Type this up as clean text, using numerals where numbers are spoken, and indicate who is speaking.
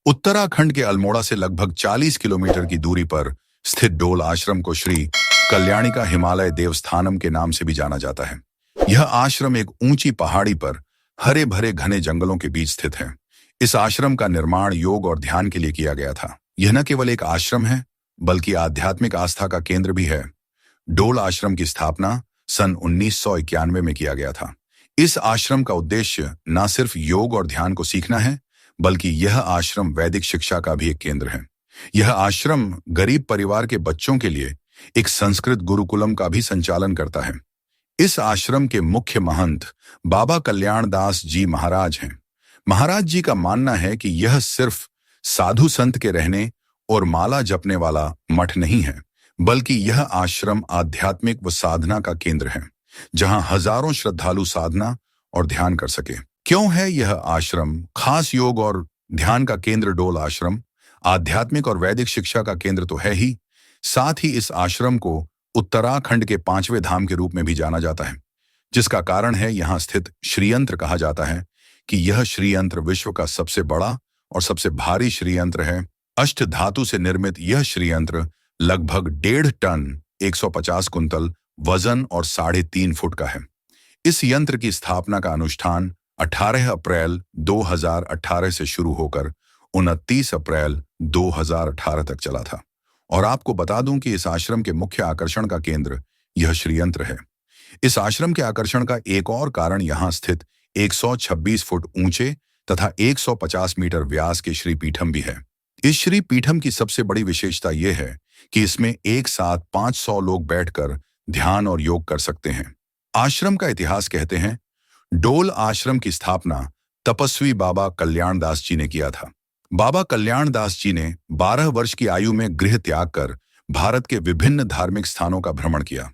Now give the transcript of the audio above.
Speaker 1: उत्तराखंड के अल्मोड़ा से लगभग 40 किलोमीटर की दूरी पर स्थित डोल आश्रम को श्री कल्याणिका हिमालय देवस्थानम के नाम से भी जाना जाता है। यह आश्रम एक ऊंची पहाड़ी पर हरे भरे घने जंगलों के बीच स्थित है। इस आश्रम का निर्माण योग और ध्यान के लिए किया गया था। यह न केवल एक आश्रम है, बल्कि आध्यात्मिक आस्था का केंद्र भी है। डोल आश्रम की स्थापना सन 1991 में किया गया था। इस आश्रम का उद्देश्य न सिर्फ योग और ध्यान को सीखना है, बल्कि यह आश्रम वैदिक शिक्षा का भी एक केंद्र है। यह आश्रम गरीब परिवार के बच्चों के लिए एक संस्कृत गुरुकुलम का भी संचालन करता है। इस आश्रम के मुख्य महंत बाबा कल्याण दास जी महाराज हैं। महाराज जी का मानना है कि यह सिर्फ साधु संत के रहने और माला जपने वाला मठ नहीं है, बल्कि यह आश्रम आध्यात्मिक व साधना का केंद्र है, जहां हजारों श्रद्धालु साधना और ध्यान कर सके। क्यों है यह आश्रम खास? योग और ध्यान का केंद्र डोल आश्रम आध्यात्मिक और वैदिक शिक्षा का केंद्र तो है ही, साथ ही इस आश्रम को उत्तराखंड के 5वें धाम के रूप में भी जाना जाता है, जिसका कारण है यहाँ स्थित श्रीयंत्र। कहा जाता है कि यह श्रीयंत्र विश्व का सबसे बड़ा और सबसे भारी श्रीयंत्र है। अष्ट धातु से निर्मित यह श्रीयंत्र लगभग 1.5 टन 150 कुंतल वजन और 3.5 फुट का है। इस यंत्र की स्थापना का अनुष्ठान 18 अप्रैल 2018 से शुरू होकर 29 अप्रैल 2018 तक चला था। और आपको बता दूं कि इस आश्रम के मुख्य आकर्षण का केंद्र यह श्रीयंत्र है। इस आश्रम के आकर्षण का एक और कारण यहाँ स्थित 126 फुट ऊंचे तथा 150 मीटर व्यास के श्री पीठम भी है। इस श्री पीठम की सबसे बड़ी विशेषता यह है कि इसमें एक साथ 500 लोग बैठकर ध्यान और योग कर सकते हैं। आश्रम का इतिहास कहते हैं, डोल आश्रम की स्थापना तपस्वी बाबा कल्याण दास जी ने किया था। बाबा कल्याण दास जी ने 12 वर्ष की आयु में गृह त्याग कर भारत के विभिन्न धार्मिक स्थानों का भ्रमण किया।